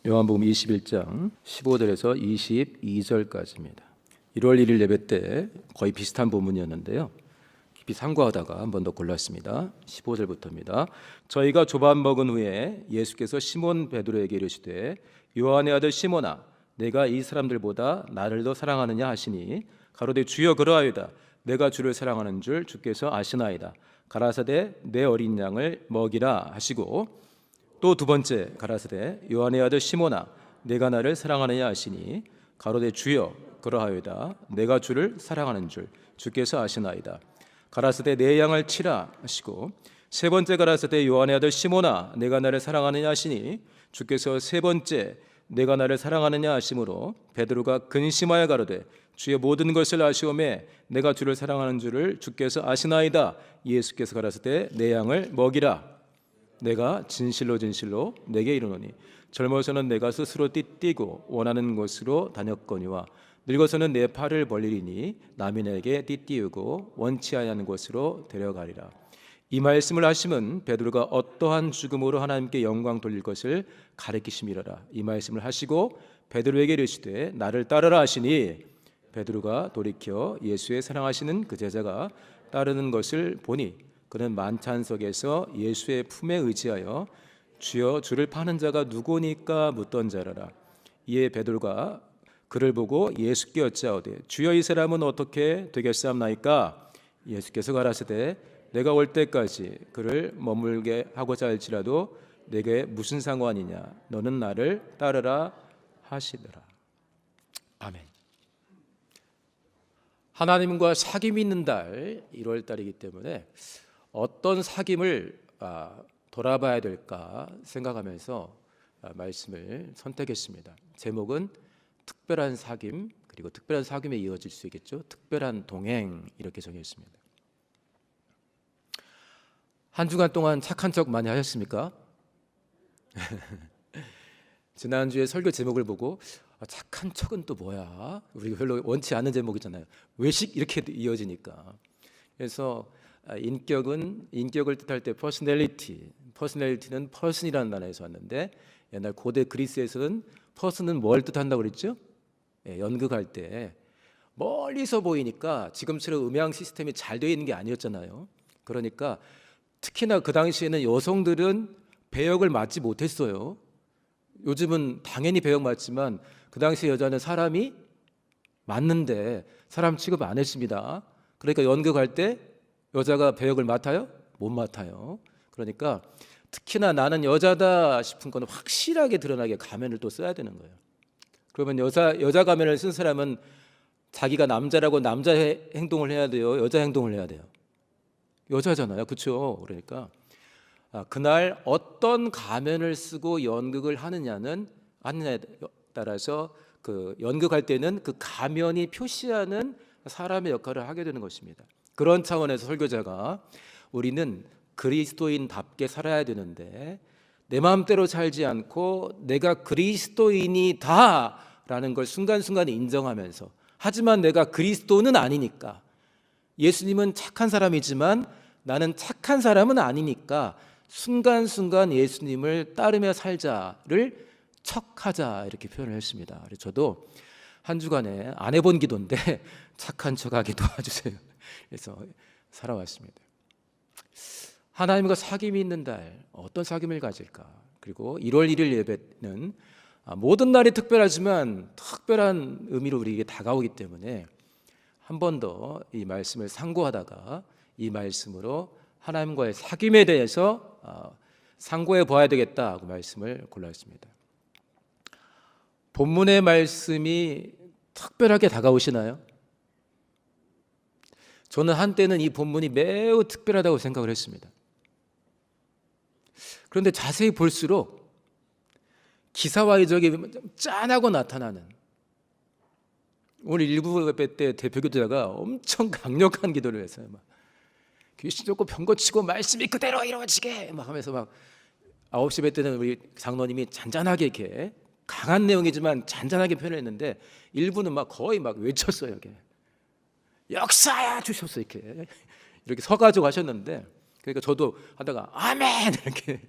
요한복음 21장 15절에서 22절까지입니다. 1월 1일 예배 때 거의 비슷한 본문이었는데요. 깊이 상고하다가 한 번 더 골랐습니다. 15절부터입니다. 저희가 조반 먹은 후에 예수께서 시몬 베드로에게 이르시되 요한의 아들 시몬아 내가 이 사람들보다 나를 더 사랑하느냐 하시니 가로되 주여 그러하이다. 내가 주를 사랑하는 줄 주께서 아시나이다. 가라사대 내 어린 양을 먹이라 하시고 또 두 번째 가라사대 요한의 아들 시몬아 내가 나를 사랑하느냐 하시니 가로되 주여 그러하이다. 내가 주를 사랑하는 줄 주께서 아시나이다. 가라사대 내 양을 치라 하시고 세 번째 가라사대 요한의 아들 시몬아 내가 나를 사랑하느냐 하시니 주께서 세 번째 내가 나를 사랑하느냐 하심으로 베드로가 근심하여 가로되 주의 모든 것을 아시오매 내가 주를 사랑하는 줄을 주께서 아시나이다. 예수께서 가라사대 내 양을 먹이라. 내가 진실로 진실로 내게 이르노니 젊어서는 내가 스스로 띠띠고 원하는 곳으로 다녔거니와 늙어서는 내 팔을 벌리리니 남이 내게 띠띠우고 원치 아니하는 곳으로 데려가리라. 이 말씀을 하심은 베드로가 어떠한 죽음으로 하나님께 영광 돌릴 것을 가리키심이로라. 이 말씀을 하시고 베드로에게 이르시되 나를 따르라 하시니 베드로가 돌이켜 예수의 사랑하시는 그 제자가 따르는 것을 보니 그는 만찬석에서 예수의 품에 의지하여 주여 주를 파는 자가 누구니까 묻던 자라라. 이에 베드로가 그를 보고 예수께 여짜오되 주여 이 사람은 어떻게 되겠사옵나이까? 예수께서 가라사대 내가 올 때까지 그를 머물게 하고자 할지라도 내게 무슨 상관이냐? 너는 나를 따르라 하시더라. 아멘. 하나님과 사귐이 있는 달 1월 달이기 때문에 어떤 사귐을 돌아봐야 될까 생각하면서 말씀을 선택했습니다. 제목은 특별한 사귐, 그리고 특별한 사귐에 이어질 수 있겠죠. 특별한 동행, 이렇게 정했습니다. 한 주간 동안 착한 척 많이 하셨습니까? 지난주에 설교 제목을 보고 착한 척은 또 뭐야? 우리가 별로 원치 않는 제목이잖아요. 외식 이렇게 이어지니까. 그래서 인격을 뜻할 때 퍼스널리티는 person이라는 단어에서 왔는데 옛날 고대 그리스에서는 person은 뭘 뜻한다고 그랬죠? 연극할 때 멀리서 보이니까 지금처럼 음향 시스템이 잘 되어 있는 게 아니었잖아요. 그러니까 특히나 그 당시에는 여성들은 배역을 맡지 못했어요. 요즘은 당연히 배역 맡지만 그 당시 여자는 사람이 맞는데 사람 취급 안 했습니다. 그러니까 연극할 때 여자가 배역을 맡아요? 못 맡아요. 그러니까 특히나 나는 여자다 싶은 건 확실하게 드러나게 가면을 또 써야 되는 거예요. 그러면 여자 가면을 쓴 사람은 자기가 남자라고 남자 행동을 해야 돼요? 여자 행동을 해야 돼요? 여자잖아요. 그렇죠? 그러니까 그날 어떤 가면을 쓰고 연극을 하느냐에 따라서 그 연극할 때는 그 가면이 표시하는 사람의 역할을 하게 되는 것입니다. 그런 차원에서 설교자가 우리는 그리스도인답게 살아야 되는데 내 마음대로 살지 않고 내가 그리스도인이다 라는 걸 순간순간 인정하면서 하지만 내가 그리스도는 아니니까 예수님은 착한 사람이지만 나는 착한 사람은 아니니까 순간순간 예수님을 따르며 살자를 척하자 이렇게 표현을 했습니다. 그래서 저도 한 주간에 안 해본 기도인데 착한 척하게 도와주세요. 그래서 살아왔습니다. 하나님과 사귐이 있는 달 어떤 사귐을 가질까? 그리고 1월 1일 예배는 모든 날이 특별하지만 특별한 의미로 우리에게 다가오기 때문에 한 번 더 이 말씀을 상고하다가 이 말씀으로 하나님과의 사귐에 대해서 상고해 봐야 되겠다고 말씀을 골랐습니다. 본문의 말씀이 특별하게 다가오시나요? 저는 한때는 이 본문이 매우 특별하다고 생각을 했습니다. 그런데 자세히 볼수록 기사와 이적이 짠하고 나타나는, 오늘 일부 예배 때 대표 기도자가 엄청 강력한 기도를 했어요. 막 귀신 쫓고 병거 치고 말씀이 그대로 이루어지게 막 하면서 막 9시 예배 때는 우리 장로님이 잔잔하게 이렇게 강한 내용이지만 잔잔하게 표현했는데 일부는 막 거의 막 외쳤어요. 이렇게 역사야 주셨어 이렇게 서가지고 하셨는데 그러니까 저도 하다가 아멘 이렇게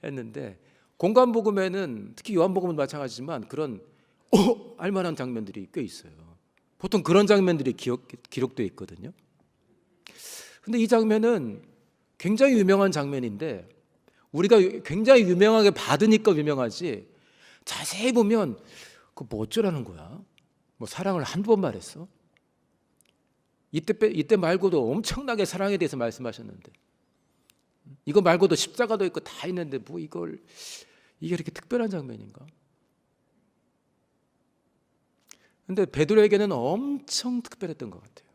했는데 공관복음에는 특히 요한복음은 마찬가지지만 그런 알만한 장면들이 꽤 있어요. 보통 그런 장면들이 기록되어 있거든요. 근데 이 장면은 굉장히 유명한 장면인데 우리가 굉장히 유명하게 받으니까 유명하지, 자세히 보면 그거 뭐 어쩌라는 거야? 뭐 사랑을 한두 번 말했어? 이때 말고도 엄청나게 사랑에 대해서 말씀하셨는데, 이거 말고도 십자가도 있고 다 있는데 뭐 이게 이렇게 특별한 장면인가? 근데 베드로에게는 엄청 특별했던 것 같아요.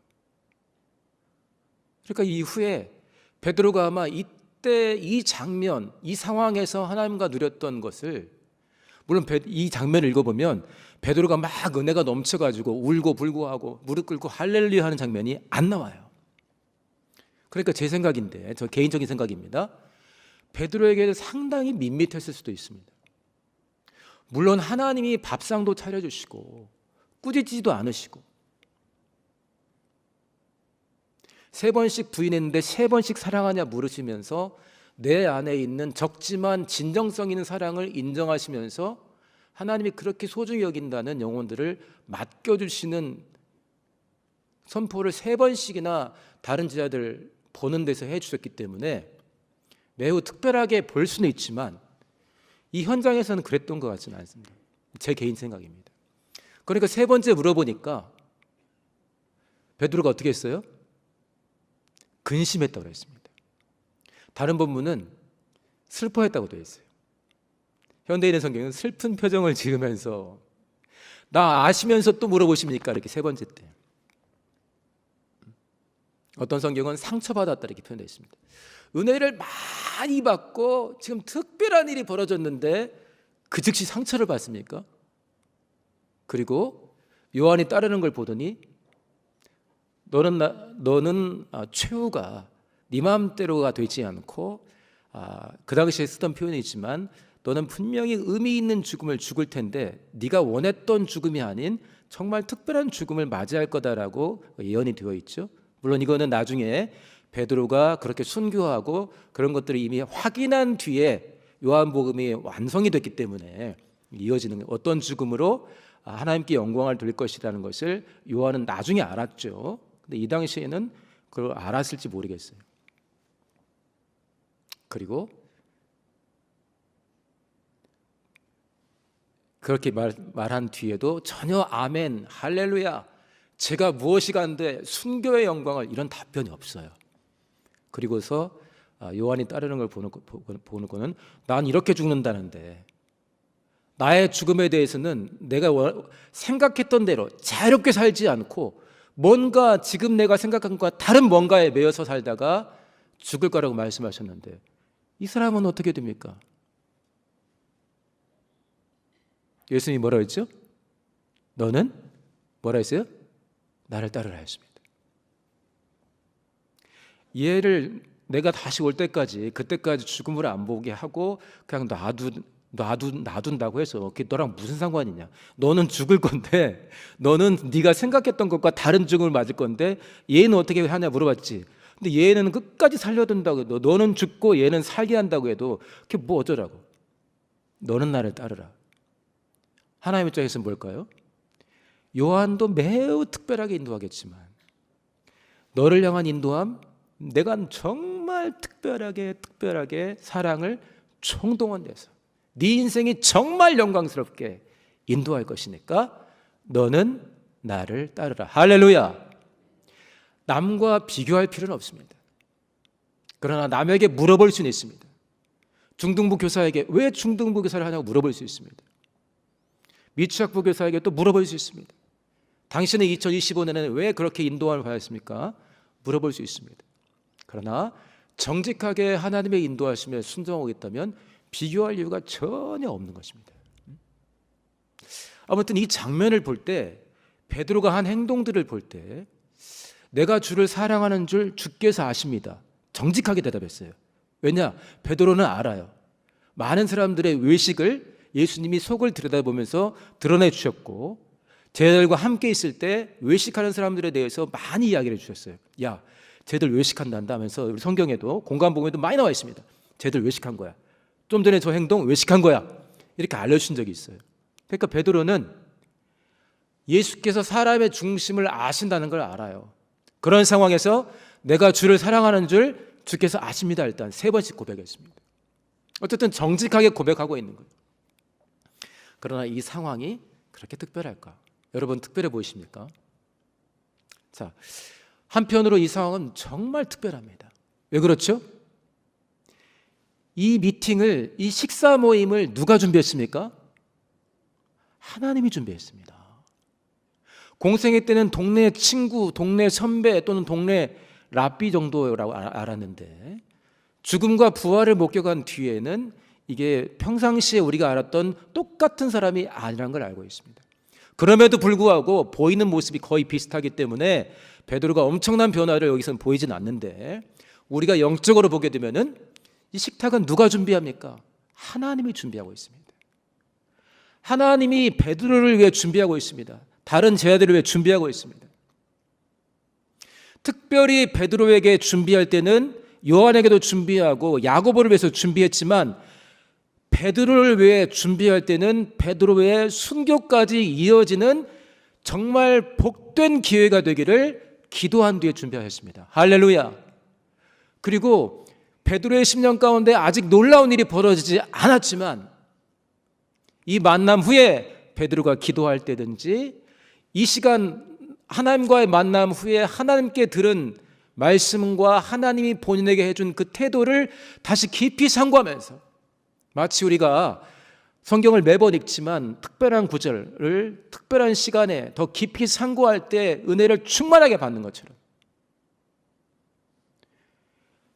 그러니까 이후에 베드로가 아마 이때 이 장면, 이 상황에서 하나님과 누렸던 것을, 물론 이 장면을 읽어보면 베드로가 막 은혜가 넘쳐가지고 울고 불고 하고 무릎 꿇고 할렐루야 하는 장면이 안 나와요. 그러니까 제 생각인데, 저 개인적인 생각입니다, 베드로에게는 상당히 밋밋했을 수도 있습니다. 물론 하나님이 밥상도 차려주시고 꾸짖지도 않으시고 3번씩 부인했는데 3번씩 사랑하냐 물으시면서 내 안에 있는 적지만 진정성 있는 사랑을 인정하시면서 하나님이 그렇게 소중히 여긴다는 영혼들을 맡겨주시는 선포를 3번씩이나 다른 제자들 보는 데서 해주셨기 때문에 매우 특별하게 볼 수는 있지만 이 현장에서는 그랬던 것 같지는 않습니다. 제 개인 생각입니다. 그러니까 3번째 물어보니까 베드로가 어떻게 했어요? 근심했다고 했습니다. 다른 본문은 슬퍼했다고 되어 있어요. 현대인의 성경은 슬픈 표정을 지으면서 나 아시면서 또 물어보십니까? 이렇게 3번째 때. 어떤 성경은 상처받았다 이렇게 표현되어 있습니다. 은혜를 많이 받고 지금 특별한 일이 벌어졌는데 그 즉시 상처를 받습니까? 그리고 요한이 따르는 걸 보더니 너는 최후가 네 마음대로가 되지 않고 그 당시에 쓰던 표현이지만 너는 분명히 의미 있는 죽음을 죽을 텐데 네가 원했던 죽음이 아닌 정말 특별한 죽음을 맞이할 거다라고 예언이 되어 있죠. 물론 이거는 나중에 베드로가 그렇게 순교하고 그런 것들을 이미 확인한 뒤에 요한복음이 완성이 됐기 때문에 이어지는 어떤 죽음으로 하나님께 영광을 돌릴 것이라는 것을 요한은 나중에 알았죠. 근데 이 당시에는 그걸 알았을지 모르겠어요. 그리고 그렇게 말한 뒤에도 전혀 아멘, 할렐루야, 제가 무엇이 간데 순교의 영광을, 이런 답변이 없어요. 그리고서 요한이 따르는 걸 보는 거는 난 이렇게 죽는다는데 나의 죽음에 대해서는 내가 생각했던 대로 자유롭게 살지 않고 뭔가 지금 내가 생각한 것과 다른 뭔가에 매여서 살다가 죽을 거라고 말씀하셨는데 이 사람은 어떻게 됩니까? 예수님이 뭐라고 했죠? 너는 뭐라 했어요? 나를 따르라 했습니다. 얘를 내가 다시 올 때까지, 그때까지 죽음을 안 보게 하고 그냥 놔둔다고 해서 그게 너랑 무슨 상관이냐? 너는 죽을 건데, 너는 네가 생각했던 것과 다른 죽음을 맞을 건데 얘는 어떻게 하냐 물어봤지. 근데 얘는 끝까지 살려둔다고 해도, 너는 죽고 얘는 살게 한다고 해도 그게 뭐 어쩌라고? 너는 나를 따르라. 하나님 입장에서는 뭘까요? 요한도 매우 특별하게 인도하겠지만 너를 향한 인도함, 내가 정말 특별하게 사랑을 총동원돼서 네 인생이 정말 영광스럽게 인도할 것이니까 너는 나를 따르라. 할렐루야. 남과 비교할 필요는 없습니다. 그러나 남에게 물어볼 수는 있습니다. 중등부 교사에게 왜 중등부 교사를 하냐고 물어볼 수 있습니다. 미취학부 교사에게 또 물어볼 수 있습니다. 당신은 2025년에는 왜 그렇게 인도함을 받았습니까? 물어볼 수 있습니다. 그러나 정직하게 하나님의 인도하심에 순종하고 있다면 비교할 이유가 전혀 없는 것입니다. 아무튼 이 장면을 볼 때, 베드로가 한 행동들을 볼 때 내가 주를 사랑하는 줄 주께서 아십니다. 정직하게 대답했어요. 왜냐? 베드로는 알아요. 많은 사람들의 외식을 예수님이 속을 들여다보면서 드러내 주셨고 제자들과 함께 있을 때 외식하는 사람들에 대해서 많이 이야기를 해주셨어요. 야, 쟤들 외식한단다 하면서 우리 성경에도 공관복음에도 많이 나와 있습니다. 쟤들 외식한 거야. 좀 전에 저 행동 외식한 거야. 이렇게 알려준 적이 있어요. 그러니까 베드로는 예수께서 사람의 중심을 아신다는 걸 알아요. 그런 상황에서 내가 주를 사랑하는 줄 주께서 아십니다. 일단 3번씩 고백했습니다. 어쨌든 정직하게 고백하고 있는 거예요. 그러나 이 상황이 그렇게 특별할까? 여러분 특별해 보이십니까? 자, 한편으로 이 상황은 정말 특별합니다. 왜 그렇죠? 이 미팅을, 이 식사 모임을 누가 준비했습니까? 하나님이 준비했습니다. 공생애 때는 동네 친구, 동네 선배 또는 동네 랍비 정도라고 알았는데 죽음과 부활을 목격한 뒤에는 이게 평상시에 우리가 알았던 똑같은 사람이 아니라는 걸 알고 있습니다. 그럼에도 불구하고 보이는 모습이 거의 비슷하기 때문에 베드로가 엄청난 변화를 여기서는 보이진 않는데 우리가 영적으로 보게 되면은 이 식탁은 누가 준비합니까? 하나님이 준비하고 있습니다. 하나님이 베드로를 위해 준비하고 있습니다. 다른 제자들을 위해 준비하고 있습니다. 특별히 베드로에게 준비할 때는 요한에게도 준비하고 야고보를 위해서 준비했지만 베드로를 위해 준비할 때는 베드로의 순교까지 이어지는 정말 복된 기회가 되기를 기도한 뒤에 준비하였습니다. 할렐루야. 그리고 베드로의 10년 가운데 아직 놀라운 일이 벌어지지 않았지만 이 만남 후에 베드로가 기도할 때든지 이 시간 하나님과의 만남 후에 하나님께 들은 말씀과 하나님이 본인에게 해준 그 태도를 다시 깊이 상고하면서 마치 우리가 성경을 매번 읽지만 특별한 구절을 특별한 시간에 더 깊이 상고할 때 은혜를 충만하게 받는 것처럼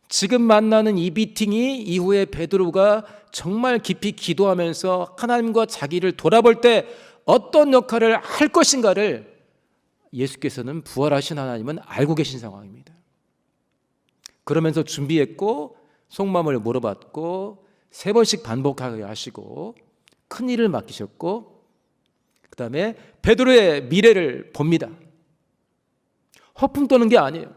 지금 만나는 이 미팅이 이후에 베드로가 정말 깊이 기도하면서 하나님과 자기를 돌아볼 때 어떤 역할을 할 것인가를 예수께서는 부활하신 하나님은 알고 계신 상황입니다. 그러면서 준비했고 속마음을 물어봤고 3번씩 반복하게 하시고 큰 일을 맡기셨고 그 다음에 베드로의 미래를 봅니다. 허풍 떠는 게 아니에요.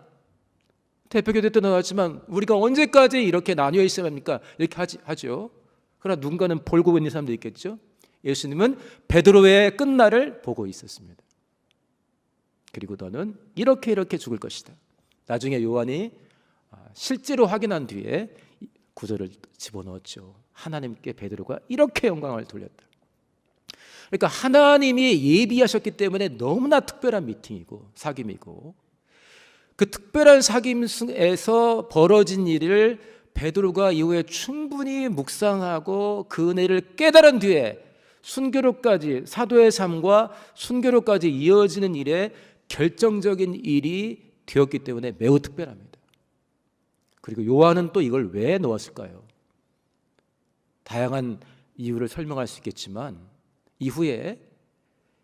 대표교대 때 나왔지만 우리가 언제까지 이렇게 나뉘어 있어야 합니까? 이렇게 하죠. 그러나 누군가는 볼고 있는 사람도 있겠죠. 예수님은 베드로의 끝날을 보고 있었습니다. 그리고 너는 이렇게 죽을 것이다. 나중에 요한이 실제로 확인한 뒤에 구절을 집어넣었죠. 하나님께 베드로가 이렇게 영광을 돌렸다. 그러니까 하나님이 예비하셨기 때문에 너무나 특별한 미팅이고 사귐이고 그 특별한 사귐에서 벌어진 일을 베드로가 이후에 충분히 묵상하고 그 은혜를 깨달은 뒤에 순교로까지 사도의 삶과 순교로까지 이어지는 일에 결정적인 일이 되었기 때문에 매우 특별합니다. 그리고 요한은 또 이걸 왜 넣었을까요? 다양한 이유를 설명할 수 있겠지만 이후에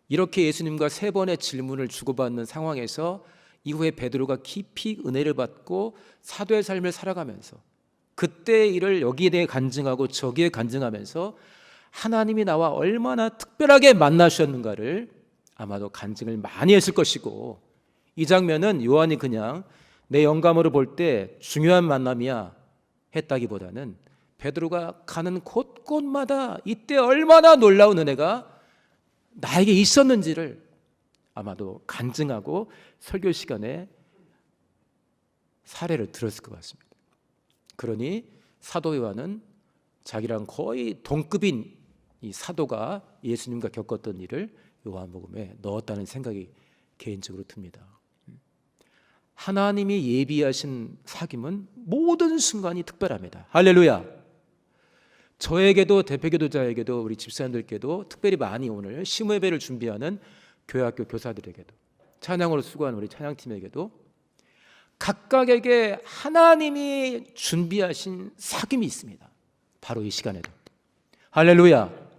이렇게 예수님과 3번의 질문을 주고받는 상황에서 이후에 베드로가 깊이 은혜를 받고 사도의 삶을 살아가면서 그때의 일을 여기에 대해 간증하고 저기에 간증하면서 하나님이 나와 얼마나 특별하게 만나셨는가를 아마도 간증을 많이 했을 것이고 이 장면은 요한이 그냥 내 영감으로 볼 때 중요한 만남이야 했다기보다는 베드로가 가는 곳곳마다 이때 얼마나 놀라운 은혜가 나에게 있었는지를 아마도 간증하고 설교 시간에 사례를 들었을 것 같습니다. 그러니 사도 요한은 자기랑 거의 동급인 이 사도가 예수님과 겪었던 일을 요한복음에 넣었다는 생각이 개인적으로 듭니다. 하나님이 예비하신 사귐은 모든 순간이 특별합니다. 할렐루야. 저에게도 대표기도자에게도 우리 집사님들께도 특별히 많이 오늘 심예배를 준비하는 교회학교 교사들에게도 찬양으로 수고하는 우리 찬양팀에게도 각각에게 하나님이 준비하신 사귐이 있습니다. 바로 이 시간에도 할렐루야.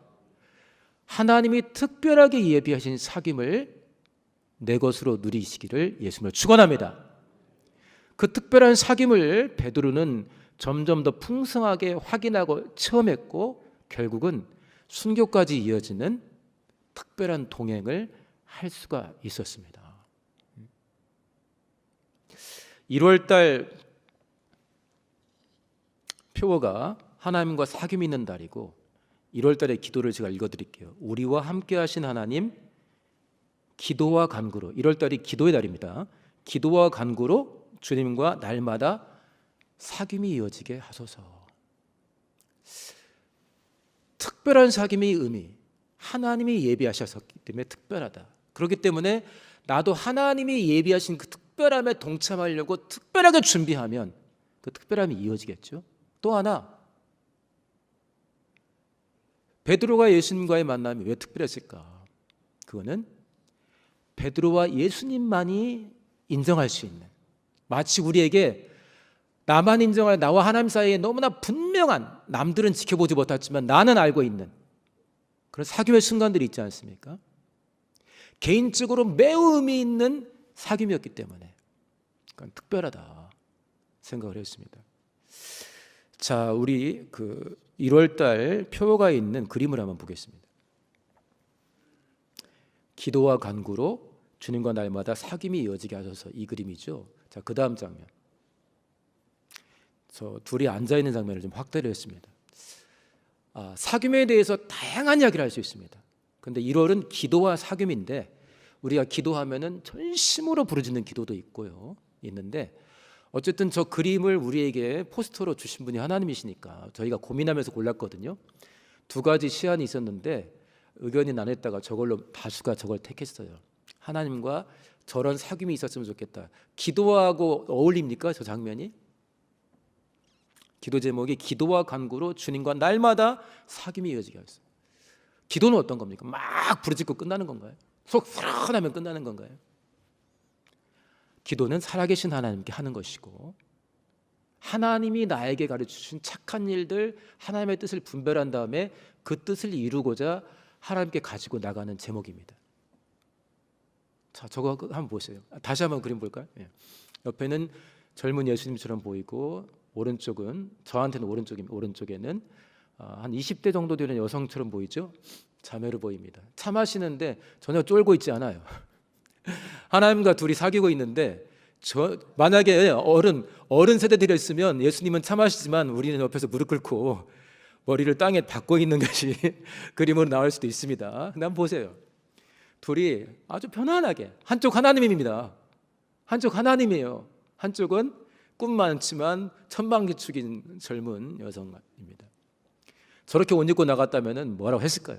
하나님이 특별하게 예비하신 사귐을 내 것으로 누리시기를 예수님을 축원합니다. 그 특별한 사귐을 베드로는 점점 더 풍성하게 확인하고 체험했고 결국은 순교까지 이어지는 특별한 동행을 할 수가 있었습니다. 1월 달 표어가 하나님과 사귐이 있는 달이고 1월 달에 기도를 제가 읽어드릴게요. 우리와 함께 하신 하나님, 기도와 간구로, 1월 달이 기도의 달입니다. 기도와 간구로 주님과 날마다 사귐이 이어지게 하소서. 특별한 사귐의 의미, 하나님이 예비하셨기 때문에 특별하다. 그렇기 때문에 나도 하나님이 예비하신 그 특별함에 동참하려고 특별하게 준비하면 그 특별함이 이어지겠죠. 또 하나, 베드로가 예수님과의 만남이 왜 특별했을까? 그거는 베드로와 예수님만이 인정할 수 있는, 마치 우리에게 나만 인정할, 나와 하나님 사이에 너무나 분명한, 남들은 지켜보지 못했지만 나는 알고 있는 그런 사귐의 순간들이 있지 않습니까? 개인적으로 매우 의미 있는 사귐이었기 때문에 그건 특별하다 생각을 했습니다. 자, 우리 1월 달 표가 있는 그림을 한번 보겠습니다. 기도와 간구로 주님과 날마다 사귐이 이어지게 하셔서, 이 그림이죠. 자, 그 다음 장면. 저 둘이 앉아 있는 장면을 좀 확대를 했습니다. 사귐에 대해서 다양한 이야기를 할 수 있습니다. 그런데 1월은 기도와 사귐인데, 우리가 기도하면은 전심으로 부르짖는 기도도 있는데, 어쨌든 저 그림을 우리에게 포스터로 주신 분이 하나님이시니까 저희가 고민하면서 골랐거든요. 두 가지 시안이 있었는데 의견이 나눴다가 다수가 저걸 택했어요. 하나님과 저런 사귐이 있었으면 좋겠다. 기도하고 어울립니까, 저 장면이? 기도 제목이 기도와 간구로 주님과 날마다 사귐이 이어지게 하였어요. 기도는 어떤 겁니까? 막 부르짖고 끝나는 건가요? 속 후련하면 끝나는 건가요? 기도는 살아계신 하나님께 하는 것이고, 하나님이 나에게 가르쳐주신 착한 일들, 하나님의 뜻을 분별한 다음에 그 뜻을 이루고자 하나님께 가지고 나가는 제목입니다. 자, 저거 한번 보세요. 다시 한번 그림 볼까요? 옆에는 젊은 예수님처럼 보이고, 오른쪽은, 저한테는 오른쪽에는 한 20대 정도 되는 여성처럼 보이죠? 자매로 보입니다. 차 마시는데 전혀 쫄고 있지 않아요. 하나님과 둘이 사귀고 있는데, 만약에 어른 세대들이었으면 예수님은 차 마시지만 우리는 옆에서 무릎 꿇고 머리를 땅에 박고 있는 것이 그림으로 나올 수도 있습니다. 근데 한번 보세요. 둘이 아주 편안하게, 한쪽 하나님입니다. 한쪽 하나님이에요. 한쪽은 꿈 많지만 천방지축인 젊은 여성입니다. 저렇게 옷 입고 나갔다면 뭐라고 했을까요?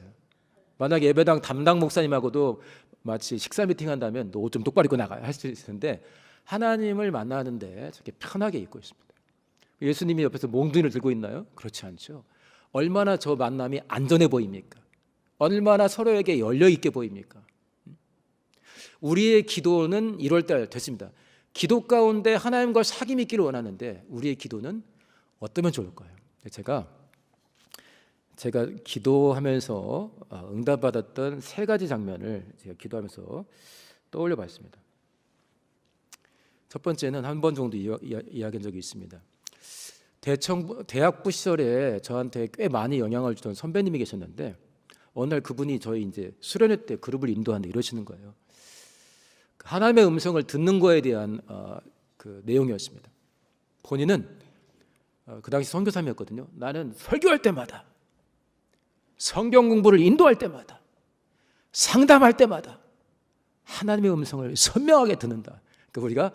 만약에 예배당 담당 목사님하고도 마치 식사 미팅 한다면 너 옷 좀 똑바로 입고 나가야 할 수 있을 텐데, 하나님을 만나는데 저렇게 편하게 입고 있습니다. 예수님이 옆에서 몽둥이를 들고 있나요? 그렇지 않죠. 얼마나 저 만남이 안전해 보입니까? 얼마나 서로에게 열려 있게 보입니까? 우리의 기도는 1월 달 됐습니다. 기도 가운데 하나님과 사귐이 있기를 원하는데 우리의 기도는 어떠면 좋을까요? 제가 기도하면서 응답받았던 세 가지 장면을 제가 기도하면서 떠올려 봤습니다. 첫 번째는 한 번 정도 이야기한 적이 있습니다. 대학부 시절에 저한테 꽤 많이 영향을 주던 선배님이 계셨는데, 어느 날 그분이 저희 이제 수련회 때 그룹을 인도하는데 이러시는 거예요. 하나님의 음성을 듣는 거에 대한 그 내용이었습니다. 본인은 그 당시 선교사님이었거든요. 나는 설교할 때마다, 성경 공부를 인도할 때마다, 상담할 때마다 하나님의 음성을 선명하게 듣는다. 그러니까 우리가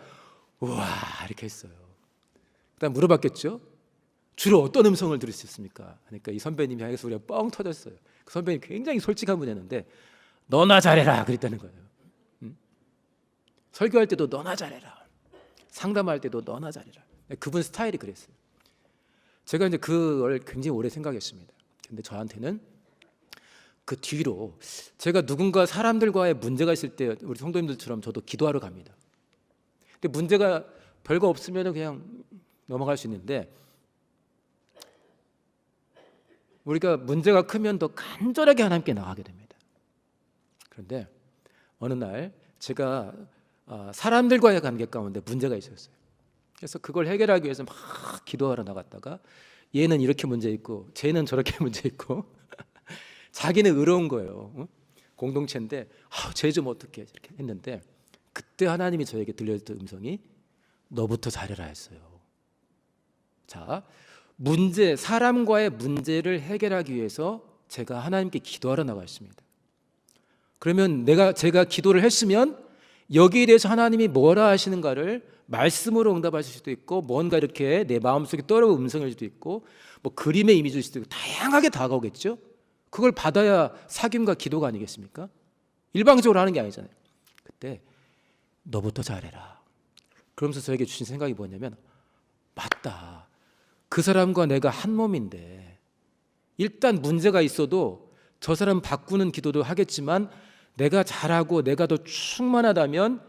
우와 이렇게 했어요. 그다음 물어봤겠죠. 주로 어떤 음성을 들을 수 있습니까? 그러니까 이 선배님이 향해서 우리가 뻥 터졌어요. 그 선배님 굉장히 솔직한 분이었는데, 너나 잘해라 그랬다는 거예요. 설교할 때도 너나 잘해라, 상담할 때도 너나 잘해라. 그분 스타일이 그랬어요. 제가 이제 그걸 굉장히 오래 생각했습니다. 근데 저한테는 그 뒤로 제가 누군가 사람들과의 문제가 있을 때 우리 성도님들처럼 저도 기도하러 갑니다. 근데 문제가 별거 없으면 그냥 넘어갈 수 있는데, 우리가 문제가 크면 더 간절하게 하나님께 나가게 됩니다. 그런데 어느 날 제가 사람들과의 관계 가운데 문제가 있었어요. 그래서 그걸 해결하기 위해서 막 기도하러 나갔다가, 얘는 이렇게 문제 있고 쟤는 저렇게 문제 있고 자기는 의로운 거예요. 공동체인데 쟤 좀 어떻게 이렇게 했는데, 그때 하나님이 저에게 들려줬던 음성이 너부터 잘해라 했어요. 자, 사람과의 문제를 해결하기 위해서 제가 하나님께 기도하러 나갔습니다. 그러면 제가 기도를 했으면 여기에 대해서 하나님이 뭐라 하시는가를 말씀으로 응답하실 수도 있고, 뭔가 이렇게 내 마음속에 떠오르는 음성일 수도 있고, 뭐 그림의 이미지일 수도 있고, 다양하게 다가오겠죠. 그걸 받아야 사귐과 기도가 아니겠습니까? 일방적으로 하는 게 아니잖아요. 그때 너부터 잘해라. 그러면서 저에게 주신 생각이 뭐냐면, 맞다, 그 사람과 내가 한 몸인데 일단 문제가 있어도 저 사람 바꾸는 기도도 하겠지만 내가 잘하고 내가 더 충만하다면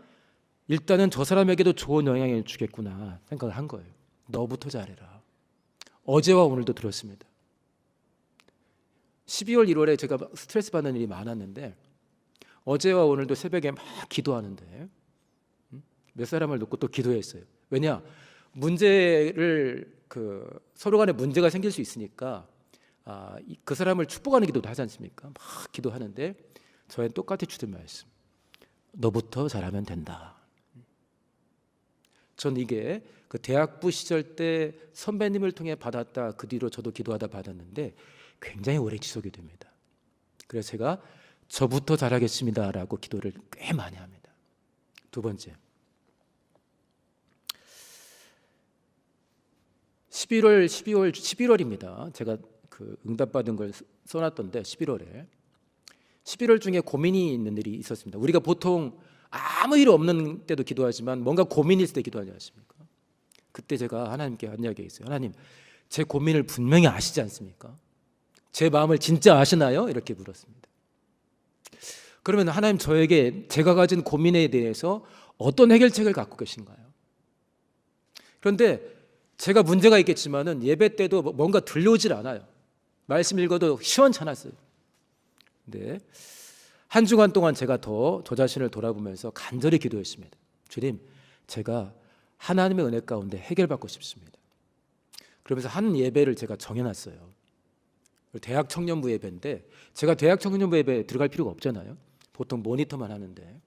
일단은 저 사람에게도 좋은 영향을 주겠구나 생각을 한 거예요. 너부터 잘해라. 어제와 오늘도 들었습니다. 12월 1월에 제가 스트레스 받는 일이 많았는데 어제와 오늘도 새벽에 막 기도하는데 몇 사람을 놓고 또 기도했어요. 왜냐? 문제를 서로 간에 문제가 생길 수 있으니까 그 사람을 축복하는 기도도 하지 않습니까? 막 기도하는데 저희는 똑같이 주던 말씀, 너부터 잘하면 된다. 전 이게 그 대학부 시절 때 선배님을 통해 받았다, 그 뒤로 저도 기도하다 받았는데 굉장히 오래 지속이 됩니다. 그래서 제가 저부터 잘하겠습니다라고 기도를 꽤 많이 합니다. 두 번째, 11월입니다. 제가 응답받은 걸 써놨던데 11월 중에 고민이 있는 일이 있었습니다. 우리가 보통 아무 일 없는 때도 기도하지만 뭔가 고민이 있을 때 기도하지 않습니까? 그때 제가 하나님께 한 이야기가 있어요. 하나님, 제 고민을 분명히 아시지 않습니까? 제 마음을 진짜 아시나요? 이렇게 물었습니다. 그러면 하나님, 저에게 제가 가진 고민에 대해서 어떤 해결책을 갖고 계신가요? 그런데 제가 문제가 있겠지만은 예배 때도 뭔가 들려오질 않아요. 말씀 읽어도 시원찮았어요. 근데 한 주간 동안 제가 더 저 자신을 돌아보면서 간절히 기도했습니다. 주님, 제가 하나님의 은혜 가운데 해결받고 싶습니다. 그러면서 한 예배를 제가 정해놨어요. 대학 청년부 예배인데 제가 대학 청년부 예배에 들어갈 필요가 없잖아요. 보통 모니터만 하는데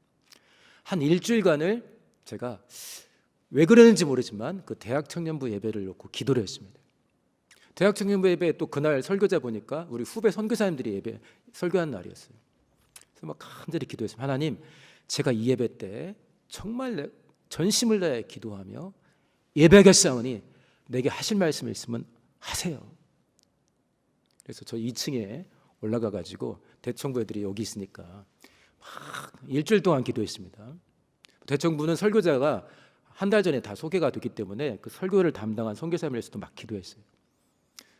한 일주일간을 제가 왜 그러는지 모르지만 그 대학 청년부 예배를 놓고 기도를 했습니다. 대학 청년부 예배 또 그날 설교자 보니까 우리 후배 선교사님들이 설교하는 날이었어요. 그래서 막 간절히 기도했습니다. 하나님, 제가 이 예배 때 정말 전심을 다해 기도하며 예배하겠사오니 내게 하실 말씀이 있으면 하세요. 그래서 저 2층에 올라가 가지고 대청부 애들이 여기 있으니까 막 일주일 동안 기도했습니다. 대청부는 설교자가 한 달 전에 다 소개가 됐기 때문에 그 설교를 담당한 선교사님에서도 막 기도했어요.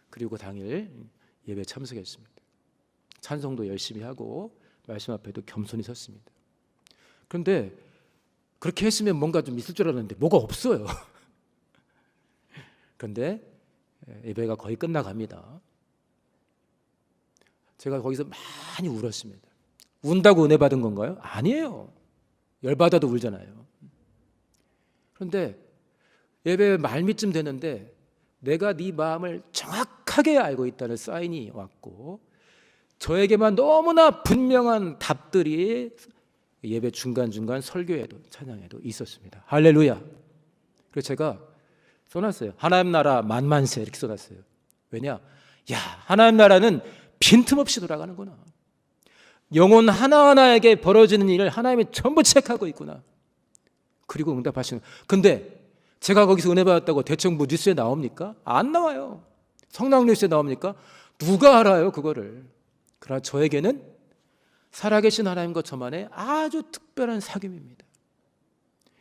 그리고 당일 예배 참석했습니다. 찬송도 열심히 하고 말씀 앞에도 겸손히 섰습니다. 그런데 그렇게 했으면 뭔가 좀 있을 줄 알았는데 뭐가 없어요. 그런데 예배가 거의 끝나갑니다. 제가 거기서 많이 울었습니다. 운다고 은혜 받은 건가요? 아니에요. 열받아도 울잖아요. 그런데 예배 말미쯤 되는데 내가 네 마음을 정확하게 알고 있다는 사인이 왔고 저에게만 너무나 분명한 답들이 예배 중간중간 설교에도 찬양에도 있었습니다. 할렐루야. 그래서 제가 써놨어요. 하나님 나라 만만세 이렇게 써놨어요. 왜냐? 하나님 나라는 빈틈없이 돌아가는구나. 영혼 하나하나에게 벌어지는 일을 하나님이 전부 체크하고 있구나. 그리고 응답하시는. 근데 제가 거기서 은혜 받았다고 대청부 뉴스에 나옵니까? 안 나와요. 성당 뉴스에 나옵니까? 누가 알아요 그거를. 그러나 저에게는 살아계신 하나님과 저만의 아주 특별한 사귐입니다.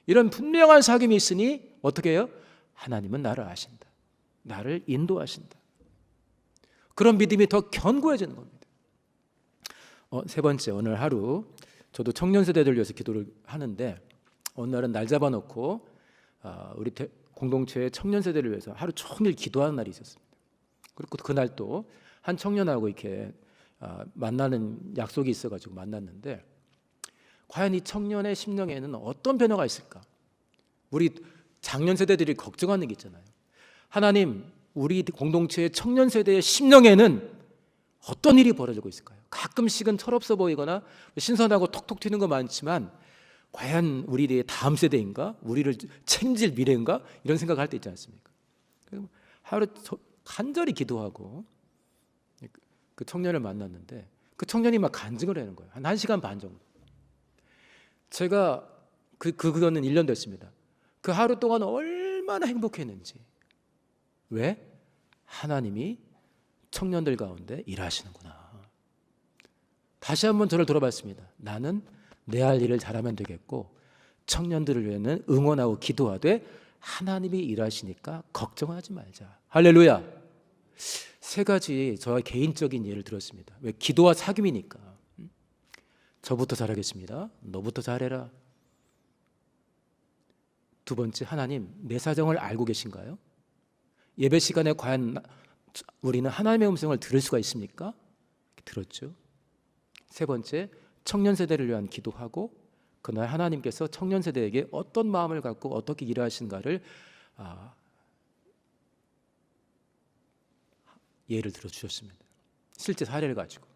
이런 분명한 사귐이 있으니 어떻게 해요? 하나님은 나를 아신다. 나를 인도하신다. 그런 믿음이 더 견고해지는 겁니다. 세 번째, 오늘 하루 저도 청년 세대들 위해서 기도를 하는데 어느 날은 날 잡아놓고 우리 공동체의 청년 세대를 위해서 하루 종일 기도하는 날이 있었습니다. 그리고 그날 또 한 청년하고 이렇게 만나는 약속이 있어가지고 만났는데 과연 이 청년의 심령에는 어떤 변화가 있을까? 우리 장년 세대들이 걱정하는 게 있잖아요. 하나님, 우리 공동체의 청년 세대의 심령에는 어떤 일이 벌어지고 있을까요? 가끔씩은 철없어 보이거나 신선하고 톡톡 튀는 거 많지만 과연 우리의 다음 세대인가? 우리를 책임질 미래인가? 이런 생각을 할 때 있지 않습니까? 하루 간절히 기도하고 그 청년을 만났는데 그 청년이 막 간증을 하는 거예요. 한 1시간 반 정도. 제가 그거는 1년 됐습니다. 그 하루 동안 얼마나 행복했는지. 왜? 하나님이 청년들 가운데 일하시는구나. 다시 한번 저를 돌아봤습니다. 나는 내 할 일을 잘하면 되겠고 청년들을 위해서는 응원하고 기도하되 하나님이 일하시니까 걱정하지 말자. 할렐루야. 3가지 저의 개인적인 예를 들었습니다. 왜? 기도와 사귐이니까. 저부터 잘하겠습니다. 너부터 잘해라. 2번째, 하나님 내 사정을 알고 계신가요? 예배 시간에 과연 우리는 하나님의 음성을 들을 수가 있습니까? 들었죠. 3번째, 청년 세대를 위한 기도하고 그날 하나님께서 청년 세대에게 어떤 마음을 갖고 어떻게 일하신가를 예를 들어 주셨습니다. 실제 사례를 가지고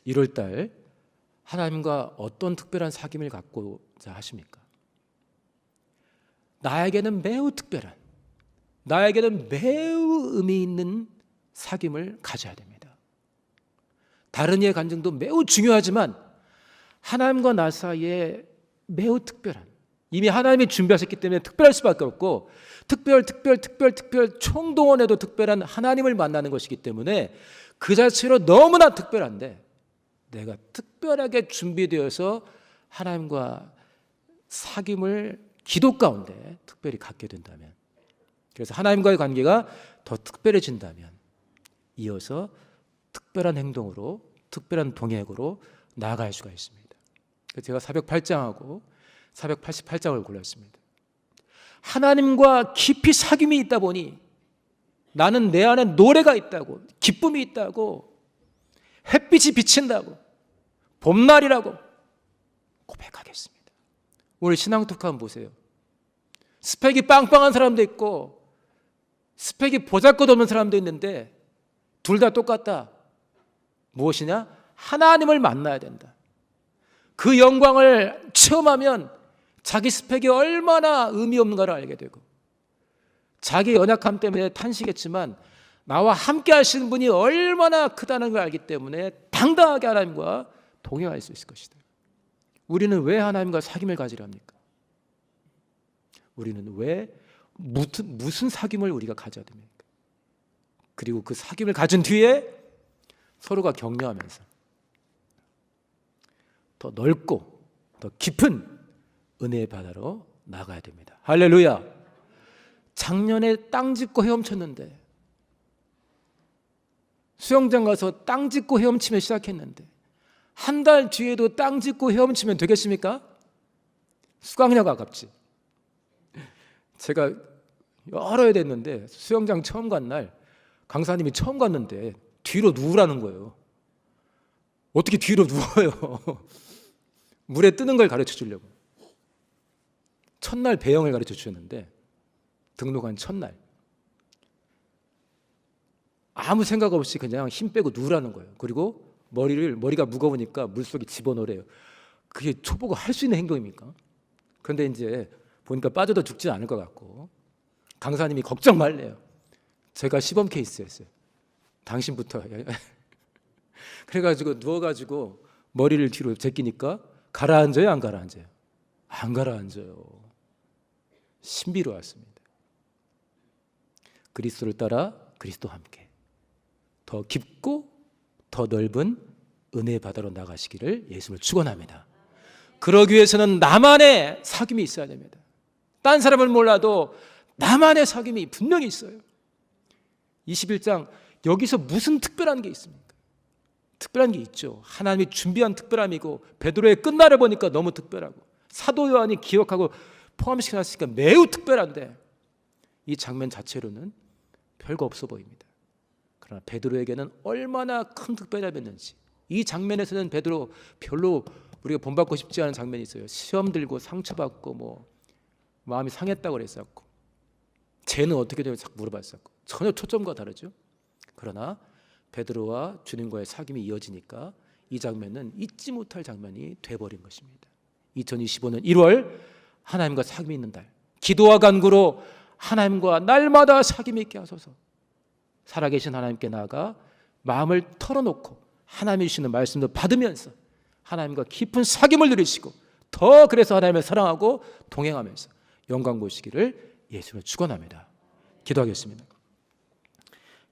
1월 달 하나님과 어떤 특별한 사귐을 갖고자 하십니까? 나에게는 매우 특별한, 나에게는 매우 의미 있는 사귐을 가져야 됩니다. 다른 이의 간증도 매우 중요하지만 하나님과 나 사이에 매우 특별한, 이미 하나님이 준비하셨기 때문에 특별할 수밖에 없고 특별 총동원해도 특별한 하나님을 만나는 것이기 때문에 그 자체로 너무나 특별한데 내가 특별하게 준비되어서 하나님과 사귐을 기도 가운데 특별히 갖게 된다면, 그래서 하나님과의 관계가 더 특별해진다면 이어서 특별한 행동으로, 특별한 동행으로 나아갈 수가 있습니다. 제가 사벽 8장하고 사벽 88장을 골랐습니다. 하나님과 깊이 사귐이 있다 보니 나는 내 안에 노래가 있다고, 기쁨이 있다고, 햇빛이 비친다고, 봄날이라고 고백하겠습니다. 오늘 신앙톡 한번 보세요. 스펙이 빵빵한 사람도 있고 스펙이 보잘것없는 사람도 있는데 둘 다 똑같다. 무엇이냐? 하나님을 만나야 된다. 그 영광을 체험하면 자기 스펙이 얼마나 의미 없는가를 알게 되고 자기 연약함 때문에 탄식했지만 나와 함께 하시는 분이 얼마나 크다는 걸 알기 때문에 당당하게 하나님과 동행할 수 있을 것이다. 우리는 왜 하나님과 사귐을 가지려 합니까? 우리는 왜 무슨 사귐을 우리가 가져야 됩니까? 그리고 그 사귐을 가진 뒤에 서로가 격려하면서 더 넓고 더 깊은 은혜의 바다로 나가야 됩니다. 할렐루야. 작년에 땅 짚고 헤엄쳤는데, 수영장 가서 땅 짚고 헤엄치며 시작했는데 한 달 뒤에도 땅 짚고 헤엄치면 되겠습니까? 수강료가 아깝지. 제가 여러 해 됐는데 수영장 처음 간 날 강사님이 처음 갔는데 뒤로 누우라는 거예요. 어떻게 뒤로 누워요? 물에 뜨는 걸 가르쳐 주려고. 첫날 배영을 가르쳐 주셨는데 등록한 첫날 아무 생각 없이 그냥 힘 빼고 누우라는 거예요. 그리고 머리가 무거우니까 물속에 집어넣으래요. 그게 초보가 할 수 있는 행동입니까? 그런데 이제 보니까 빠져도 죽지 않을 것 같고 강사님이 걱정 말래요. 제가 시범 케이스였어요. 당신부터. 그래가지고 누워가지고 머리를 뒤로 제끼니까 가라앉아요, 안 가라앉아요? 안 가라앉아요. 신비로웠습니다. 그리스도를 따라 그리스도와 함께 더 깊고 더 넓은 은혜의 바다로 나가시기를 예수를 축원합니다. 그러기 위해서는 나만의 사귐이 있어야 됩니다. 딴 사람을 몰라도 나만의 사귐이 분명히 있어요. 21장 여기서 무슨 특별한 게 있습니까? 특별한 게 있죠. 하나님이 준비한 특별함이고 베드로의 끝날을 보니까 너무 특별하고 사도 요한이 기억하고 포함시켜놨으니까 매우 특별한데 이 장면 자체로는 별거 없어 보입니다. 그러나 베드로에게는 얼마나 큰 특별함이었는지, 이 장면에서는 베드로 별로 우리가 본받고 싶지 않은 장면이 있어요. 시험 들고 상처받고 마음이 상했다고 그랬었고 쟤는 어떻게 되면 자꾸 물어봤었고 전혀 초점과 다르죠. 그러나 베드로와 주님과의 사귐이 이어지니까 이 장면은 잊지 못할 장면이 돼버린 것입니다. 2025년 1월 하나님과 사귐이 있는 달, 기도와 간구로 하나님과 날마다 사귐 있게 하소서. 살아계신 하나님께 나아가 마음을 털어놓고 하나님이 주시는 말씀도 받으면서 하나님과 깊은 사귐을 누리시고 더 그래서 하나님을 사랑하고 동행하면서 영광 보시기를 예수로 축원합니다. 기도하겠습니다.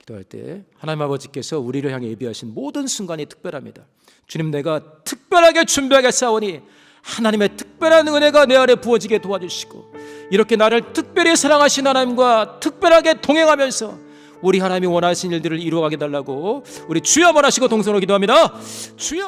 기도할 때 하나님 아버지께서 우리를 향해 예비하신 모든 순간이 특별합니다. 주님, 내가 특별하게 준비하겠사오니 하나님의 특별한 은혜가 내 안에 부어지게 도와주시고 이렇게 나를 특별히 사랑하신 하나님과 특별하게 동행하면서 우리 하나님이 원하신 일들을 이루어가게 달라고 우리 주여 원하시고 동성으로 기도합니다. 주여.